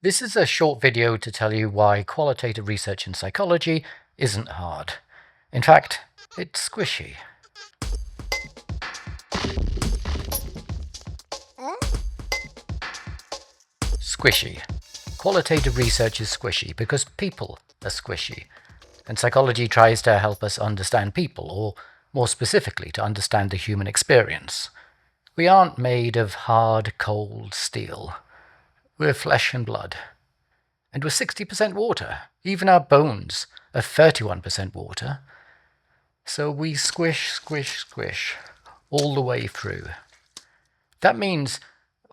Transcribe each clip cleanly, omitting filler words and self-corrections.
This is a short video to tell you why qualitative research in psychology isn't hard. In fact, it's squishy. Squishy. Qualitative research is squishy because people are squishy. And psychology tries to help us understand people, or more specifically, to understand the human experience. We aren't made of hard, cold steel. We're flesh and blood. And we're 60% water. Even our bones are 31% water. So we squish, squish, squish all the way through. That means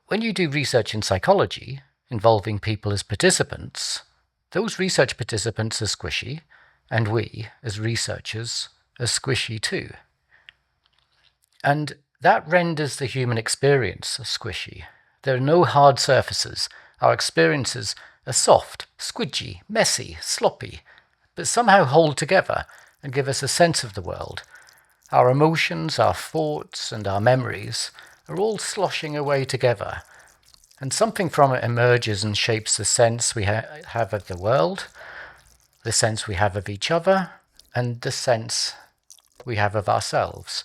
when you do research in psychology involving people as participants, those research participants are squishy, and we, as researchers, are squishy too. And that renders the human experience squishy. There are no hard surfaces. Our experiences are soft, squidgy, messy, sloppy, but somehow hold together and give us a sense of the world. Our emotions, our thoughts, and our memories are all sloshing away together, and something from it emerges and shapes the sense we have of the world, the sense we have of each other, and the sense we have of ourselves.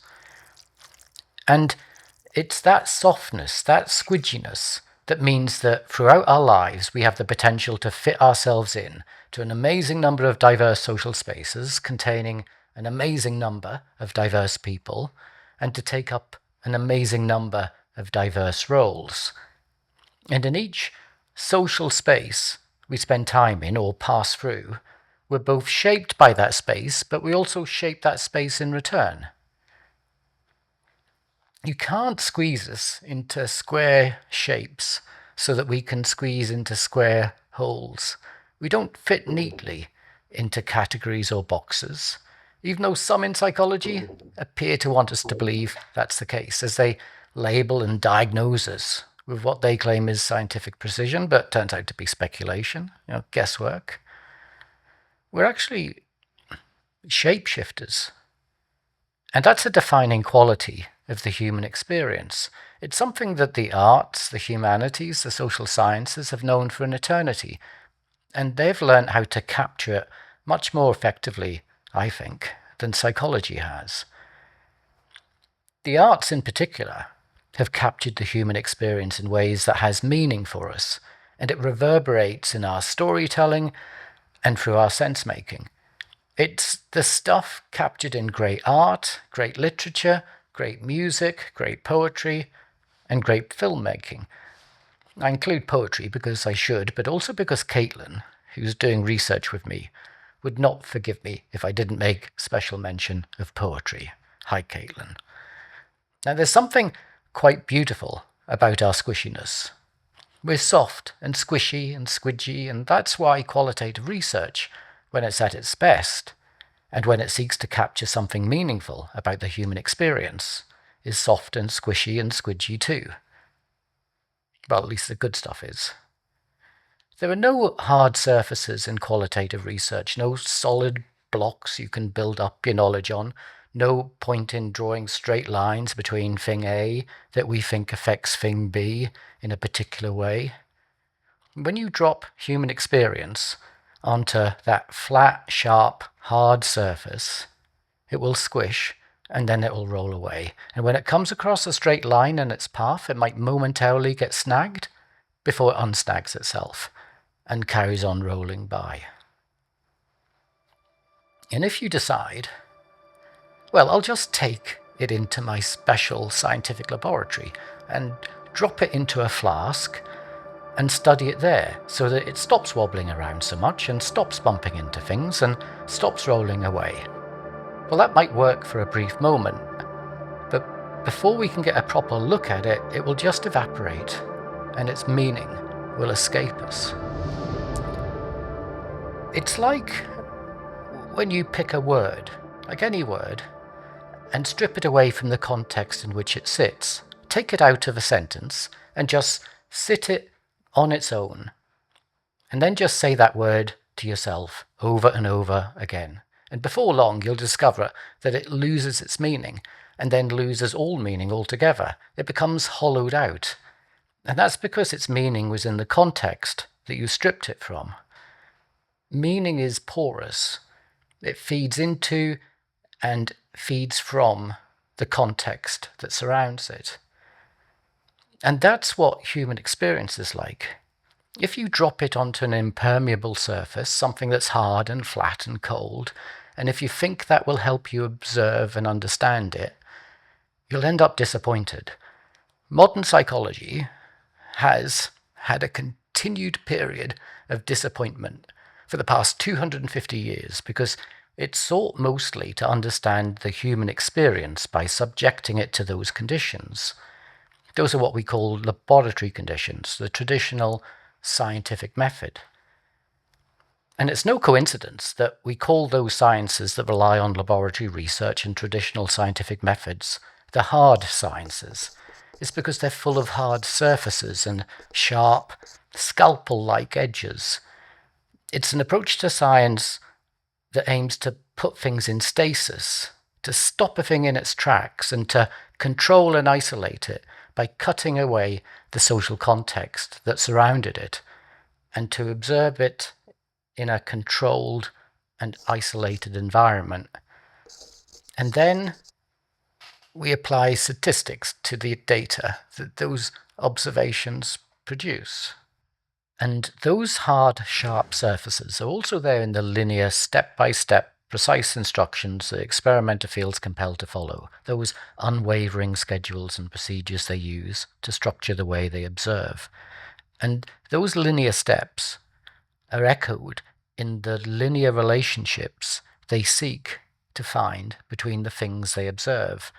And it's that softness, that squidginess, that means that throughout our lives we have the potential to fit ourselves in to an amazing number of diverse social spaces containing an amazing number of diverse people, and to take up an amazing number of diverse roles. And in each social space we spend time in or pass through, we're both shaped by that space, but we also shape that space in return. You can't squeeze us into square shapes so that we can squeeze into square holes. We don't fit neatly into categories or boxes, even though some in psychology appear to want us to believe that's the case, as they label and diagnose us with what they claim is scientific precision, but turns out to be speculation, guesswork. We're actually shapeshifters. And that's a defining quality of the human experience. It's something that the arts, the humanities, the social sciences have known for an eternity, and they've learned how to capture it much more effectively, I think, than psychology has. The arts in particular have captured the human experience in ways that has meaning for us, and it reverberates in our storytelling and through our sense-making. It's the stuff captured in great art, great literature, great music, great poetry, and great filmmaking. I include poetry because I should, but also because Caitlin, who's doing research with me, would not forgive me if I didn't make special mention of poetry. Hi, Caitlin. Now, there's something quite beautiful about our squishiness. We're soft and squishy and squidgy, and that's why qualitative research, when it's at its best, and when it seeks to capture something meaningful about the human experience, is soft and squishy and squidgy too. Well, at least the good stuff is. There are no hard surfaces in qualitative research, no solid blocks you can build up your knowledge on, no point in drawing straight lines between thing A that we think affects thing B in a particular way. When you drop human experience onto that flat, sharp, hard surface, it will squish and then it will roll away. And when it comes across a straight line in its path, it might momentarily get snagged before it unsnags itself and carries on rolling by. And if you decide, well, I'll just take it into my special scientific laboratory and drop it into a flask and study it there so that it stops wobbling around so much and stops bumping into things and stops rolling away. Well, that might work for a brief moment, but before we can get a proper look at it, it will just evaporate and its meaning will escape us. It's like when you pick a word, like any word, and strip it away from the context in which it sits. Take it out of a sentence and just sit it on its own. And then just say that word to yourself over and over again. And before long, you'll discover that it loses its meaning and then loses all meaning altogether. It becomes hollowed out. And that's because its meaning was in the context that you stripped it from. Meaning is porous. It feeds into and feeds from the context that surrounds it. And that's what human experience is like. If you drop it onto an impermeable surface, something that's hard and flat and cold, and if you think that will help you observe and understand it, you'll end up disappointed. Modern psychology has had a continued period of disappointment for the past 250 years because it sought mostly to understand the human experience by subjecting it to those conditions. Those are what we call laboratory conditions, the traditional scientific method. And it's no coincidence that we call those sciences that rely on laboratory research and traditional scientific methods the hard sciences. It's because they're full of hard surfaces and sharp, scalpel-like edges. It's an approach to science that aims to put things in stasis, to stop a thing in its tracks, and to control and isolate it by cutting away the social context that surrounded it, and to observe it in a controlled and isolated environment. And then we apply statistics to the data that those observations produce. And those hard, sharp surfaces are also there in the linear, step-by-step, precise instructions the experimenter feels compelled to follow, those unwavering schedules and procedures they use to structure the way they observe. And those linear steps are echoed in the linear relationships they seek to find between the things they observe.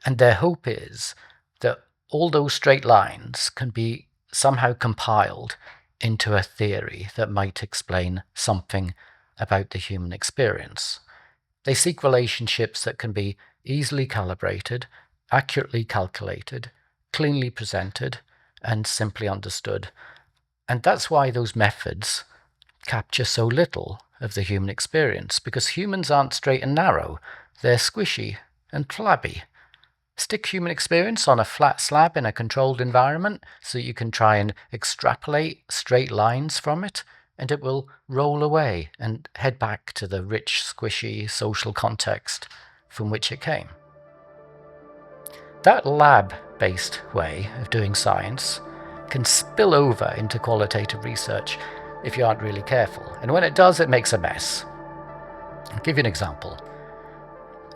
And their hope is that all those straight lines can be somehow compiled into a theory that might explain something about the human experience. They seek relationships that can be easily calibrated, accurately calculated, cleanly presented, and simply understood. And that's why those methods capture so little of the human experience, because humans aren't straight and narrow, they're squishy and flabby. Stick human experience on a flat slab in a controlled environment so you can try and extrapolate straight lines from it, and it will roll away and head back to the rich, squishy social context from which it came. That lab-based way of doing science can spill over into qualitative research if you aren't really careful, and when it does, it makes a mess. I'll give you an example.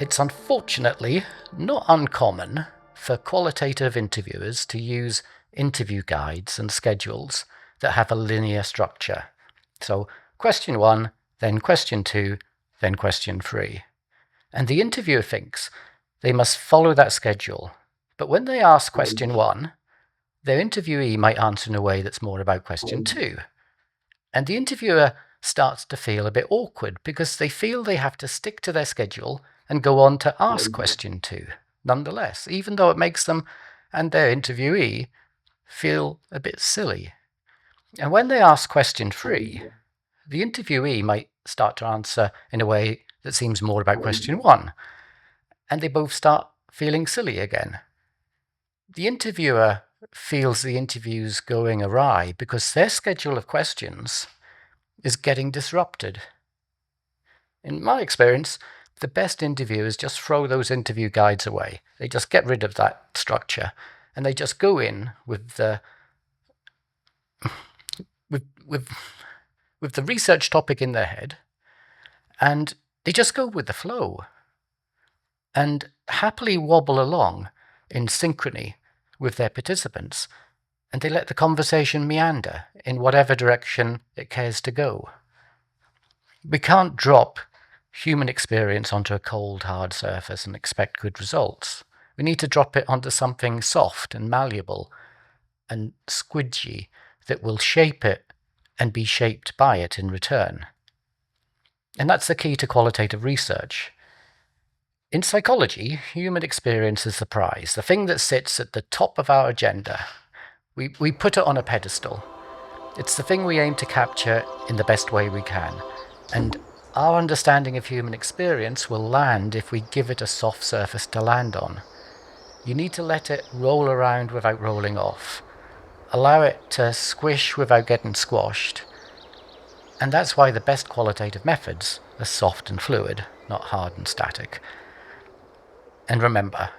It's unfortunately not uncommon for qualitative interviewers to use interview guides and schedules that have a linear structure. So question 1, then question 2, then question 3. And the interviewer thinks they must follow that schedule. But when they ask question 1, their interviewee might answer in a way that's more about question 2. And the interviewer starts to feel a bit awkward because they feel they have to stick to their schedule and go on to ask question 2, nonetheless, even though it makes them and their interviewee feel a bit silly. And when they ask question 3, the interviewee might start to answer in a way that seems more about question 1, and they both start feeling silly again. The interviewer feels the interview's going awry because their schedule of questions is getting disrupted. In my experience, the best interviewers just throw those interview guides away. They just get rid of that structure, and they just go in with the with the research topic in their head, and they just go with the flow and happily wobble along in synchrony with their participants, and they let the conversation meander in whatever direction it cares to go. We can't drop human experience onto a cold, hard surface and expect good results. We need to drop it onto something soft and malleable and squidgy that will shape it and be shaped by it in return. And that's the key to qualitative research. In psychology, human experience is the prize, the thing that sits at the top of our agenda. We put it on a pedestal. It's the thing we aim to capture in the best way we can. And our understanding of human experience will land if we give it a soft surface to land on. You need to let it roll around without rolling off. allow it to squish without getting squashed. And that's why the best qualitative methods are soft and fluid, not hard and static. And remember,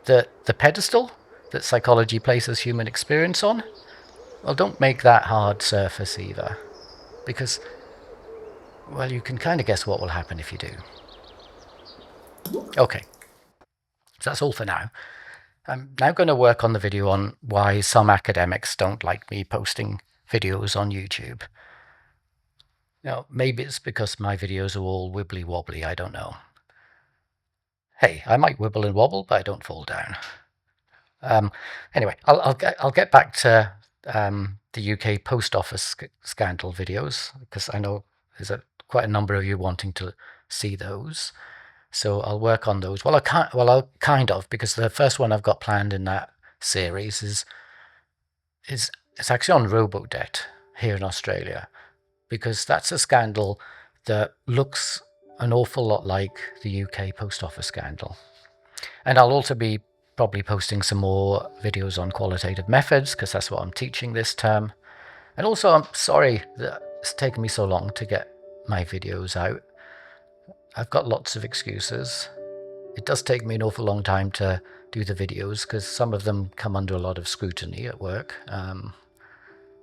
the pedestal that psychology places human experience on, well, don't make that hard surface either. Because, well, you can kind of guess what will happen if you do. Okay, so that's all for now. I'm now going to work on the video on why some academics don't like me posting videos on YouTube. Now, maybe it's because my videos are all wibbly wobbly, I don't know. Hey, I might wibble and wobble, but I don't fall down. Anyway, I'll get back to the UK post office scandal videos, because I know there's quite a number of you wanting to see those. So I'll work on those. Well, I'll kind of, because the first one I've got planned in that series is it's actually on robo-debt here in Australia, because that's a scandal that looks an awful lot like the UK post office scandal. And I'll also be probably posting some more videos on qualitative methods, because that's what I'm teaching this term. And also, I'm sorry that it's taken me so long to get my videos out. I've got lots of excuses. It does take me an awful long time to do the videos, because some of them come under a lot of scrutiny at work.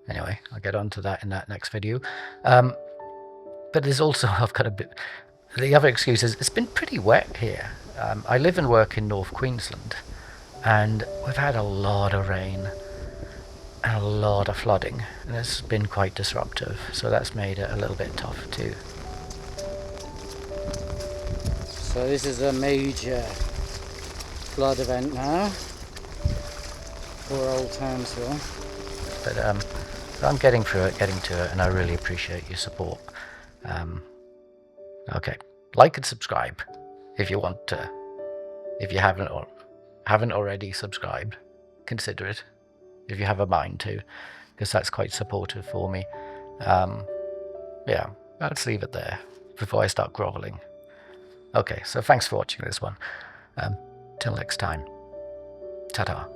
Anyway, I'll get onto that in that next video. But there's also, I've got a bit... The other excuse is it's been pretty wet here. I live and work in North Queensland, and we've had a lot of rain and a lot of flooding, and it's been quite disruptive, so that's made it a little bit tough too. So this is a major flood event now. Poor old Townsville. But I'm getting through it, getting to it, and I really appreciate your support. Okay, like and subscribe if you want to. If you haven't already subscribed, consider it if you have a mind to, because that's quite supportive for me. Yeah, let's leave it there before I start groveling. Okay, so thanks for watching this one. Till next time. Ta-ta.